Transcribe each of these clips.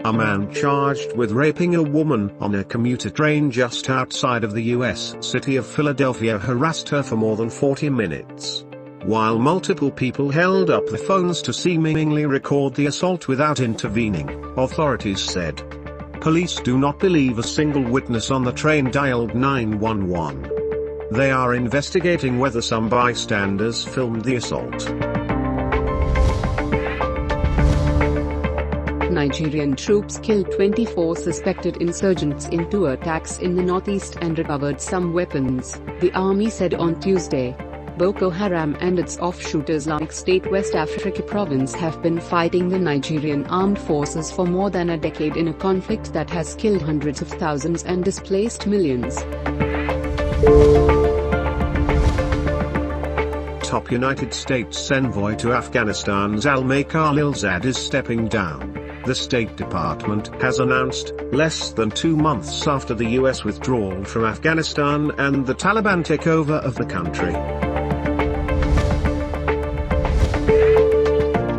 A man charged with raping a woman on a commuter train just outside of the U.S. city of Philadelphia harassed her for more than 40 minutes. While multiple people held up the phones to seemingly record the assault without intervening, authorities said. Police do not believe a single witness on the train dialed 911. They are investigating whether some bystanders filmed the assault. Nigerian troops killed 24 suspected insurgents in 2 attacks in the northeast and recovered some weapons, the army said on Tuesday. Boko Haram and its offshooters like State West Africa province have been fighting the Nigerian armed forces for more than a decade in a conflict that has killed hundreds of thousands and displaced millions. Top United States envoy to Afghanistan's Al-Khalilzad is stepping down, the State Department has announced, less than 2 months after the U.S. withdrawal from Afghanistan and the Taliban takeover of the country.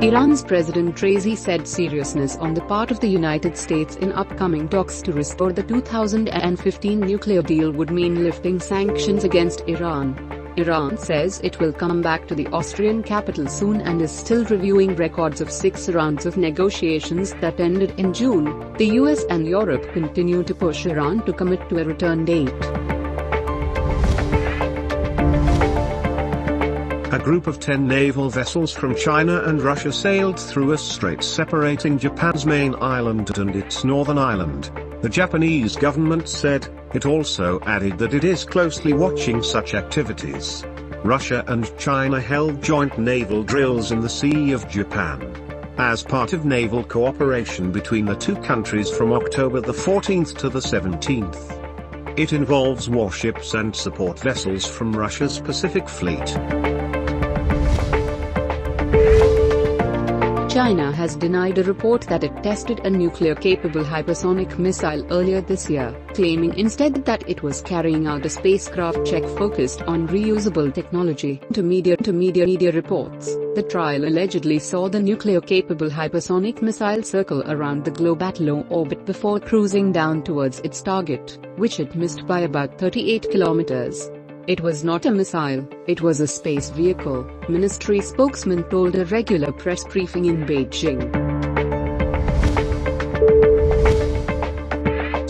Iran's President Raisi said seriousness on the part of the United States in upcoming talks to restore the 2015 nuclear deal would mean lifting sanctions against Iran. Iran says it will come back to the Austrian capital soon and is still reviewing records of 6 rounds of negotiations that ended in June. The US and Europe continue to push Iran to commit to a return date. A group of 10 naval vessels from China and Russia sailed through a strait separating Japan's main island and its northern island, the Japanese government said. It also added that it is closely watching such activities. Russia and China held joint naval drills in the Sea of Japan as part of naval cooperation between the two countries from October the 14th to the 17th. It involves warships and support vessels from Russia's Pacific Fleet. China has denied a report that it tested a nuclear-capable hypersonic missile earlier this year, claiming instead that it was carrying out a spacecraft check focused on reusable technology. To media reports, the trial allegedly saw the nuclear-capable hypersonic missile circle around the globe at low orbit before cruising down towards its target, which it missed by about 38 kilometers. It was not a missile, it was a space vehicle, ministry spokesman told a regular press briefing in Beijing.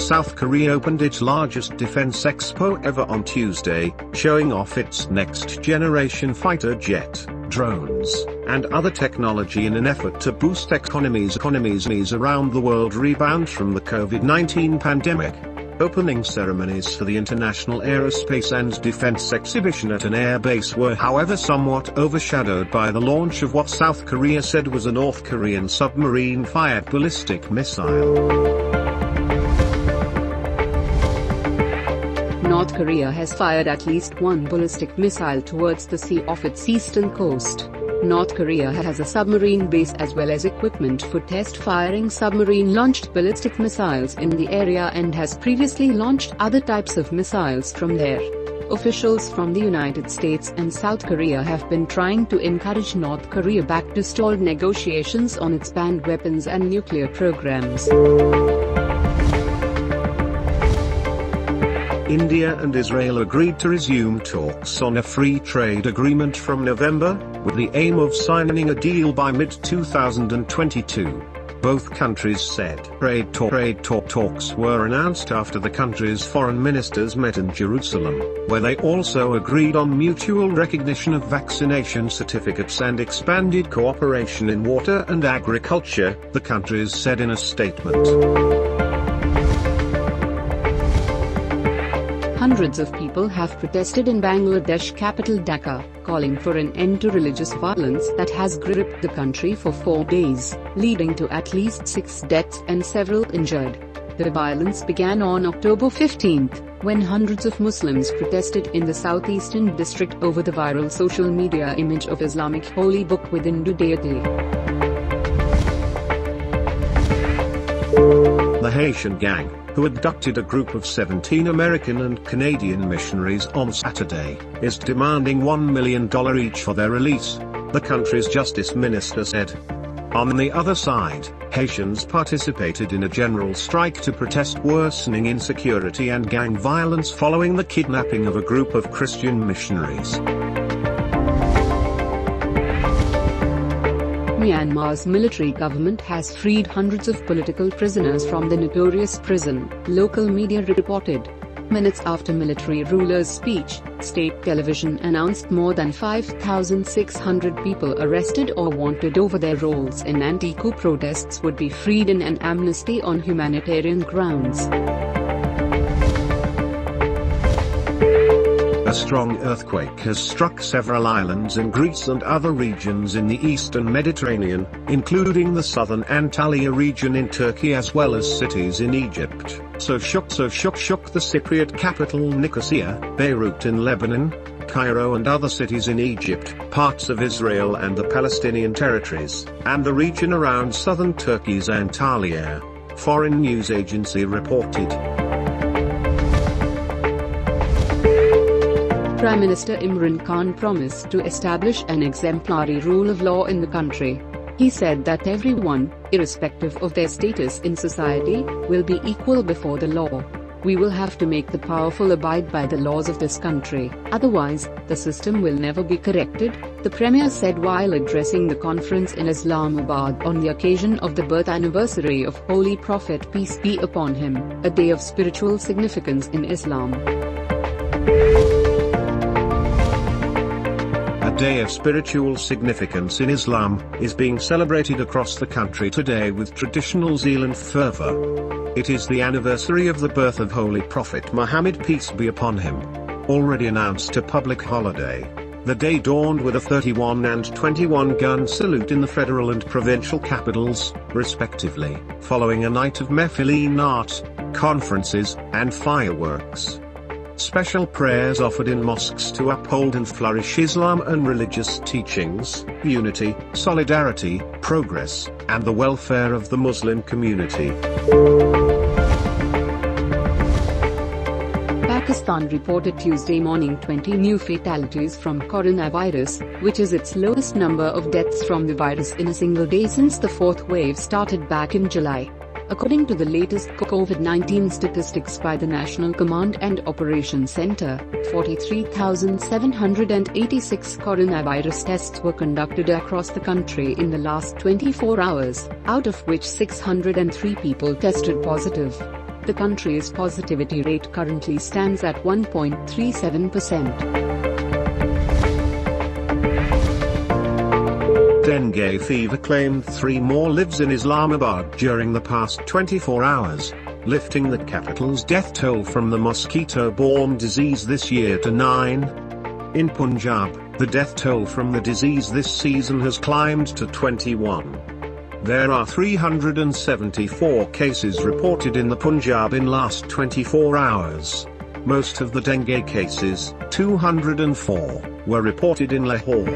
South Korea opened its largest defense expo ever on Tuesday, showing off its next-generation fighter jet, drones, and other technology in an effort to boost economies around the world rebound from the COVID-19 pandemic. Opening ceremonies for the International Aerospace and Defense Exhibition at an airbase were however somewhat overshadowed by the launch of what South Korea said was a North Korean submarine-fired ballistic missile. North Korea has fired at least one ballistic missile towards the sea off its eastern coast. North Korea has a submarine base as well as equipment for test-firing submarine-launched ballistic missiles in the area and has previously launched other types of missiles from there. Officials from the United States and South Korea have been trying to encourage North Korea back to stalled negotiations on its banned weapons and nuclear programs. India and Israel agreed to resume talks on a free trade agreement from November, with the aim of signing a deal by mid-2022. Both countries said. Trade talks were announced after the countries' foreign ministers met in Jerusalem, where they also agreed on mutual recognition of vaccination certificates and expanded cooperation in water and agriculture, the countries said in a statement. Hundreds of people have protested in Bangladesh capital Dhaka, calling for an end to religious violence that has gripped the country for 4 days, leading to at least 6 deaths and several injured. The violence began on October 15th, when hundreds of Muslims protested in the southeastern district over the viral social media image of Islamic holy book with Hindu deity. The Haitian gang, who abducted a group of 17 American and Canadian missionaries on Saturday, is demanding $1 million each for their release, the country's justice minister said. On the other side, Haitians participated in a general strike to protest worsening insecurity and gang violence following the kidnapping of a group of Christian missionaries. Myanmar's military government has freed hundreds of political prisoners from the notorious prison, local media reported. Minutes after military ruler's speech, state television announced more than 5,600 people arrested or wanted over their roles in anti-coup protests would be freed in an amnesty on humanitarian grounds. A strong earthquake has struck several islands in Greece and other regions in the eastern Mediterranean, including the southern Antalya region in Turkey as well as cities in Egypt. So shook the Cypriot capital Nicosia, Beirut in Lebanon, Cairo and other cities in Egypt, parts of Israel and the Palestinian territories, and the region around southern Turkey's Antalya, foreign news agency reported. Prime Minister Imran Khan promised to establish an exemplary rule of law in the country. He said that everyone, irrespective of their status in society, will be equal before the law. We will have to make the powerful abide by the laws of this country, otherwise, the system will never be corrected, the Premier said while addressing the conference in Islamabad on the occasion of the birth anniversary of Holy Prophet peace be upon him, a day of spiritual significance in Islam. A day of spiritual significance in Islam is being celebrated across the country today with traditional zeal and fervor. It is the anniversary of the birth of Holy Prophet Muhammad peace be upon him. Already announced a public holiday, the day dawned with a 31 and 21 gun salute in the federal and provincial capitals, respectively, following a night of mehfilin art, conferences, and fireworks. Special prayers offered in mosques to uphold and flourish Islam and religious teachings, unity, solidarity, progress, and the welfare of the Muslim community. Pakistan reported Tuesday morning 20 new fatalities from coronavirus, which is its lowest number of deaths from the virus in a single day since the fourth wave started back in July. According to the latest COVID-19 statistics by the National Command and Operations Center, 43,786 coronavirus tests were conducted across the country in the last 24 hours, out of which 603 people tested positive. The country's positivity rate currently stands at 1.37%. Dengue fever claimed 3 more lives in Islamabad during the past 24 hours, lifting the capital's death toll from the mosquito-borne disease this year to 9. In Punjab, the death toll from the disease this season has climbed to 21. There are 374 cases reported in the Punjab in last 24 hours. Most of the dengue cases, 204, were reported in Lahore.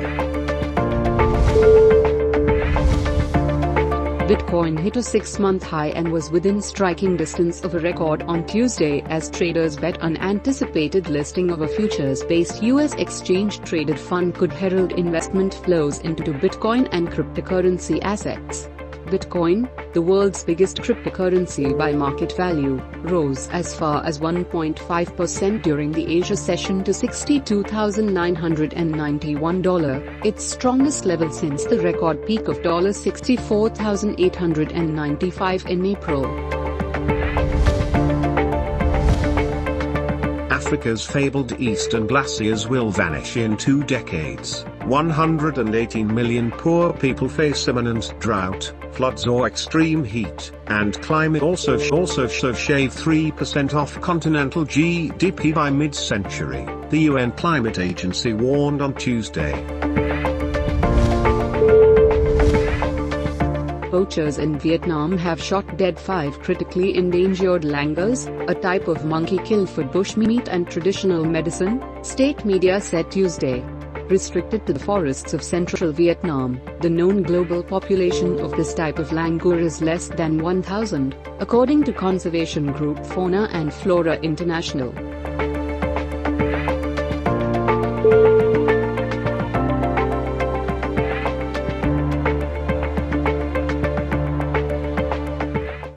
Bitcoin hit a 6-month high and was within striking distance of a record on Tuesday as traders bet an anticipated listing of a futures-based U.S. exchange-traded fund could herald investment flows into Bitcoin and cryptocurrency assets. Bitcoin, the world's biggest cryptocurrency by market value, rose as far as 1.5% during the Asia session to $62,991, its strongest level since the record peak of $64,895 in April. Africa's fabled eastern glaciers will vanish in 2 decades. 118 million poor people face imminent drought, floods or extreme heat, and climate also shave 3% off continental GDP by mid-century, the UN Climate Agency warned on Tuesday. Poachers in Vietnam have shot dead 5 critically endangered langurs, a type of monkey killed for bushmeat and traditional medicine, state media said Tuesday. Restricted to the forests of central Vietnam, the known global population of this type of langur is less than 1,000, according to conservation group Fauna and Flora International.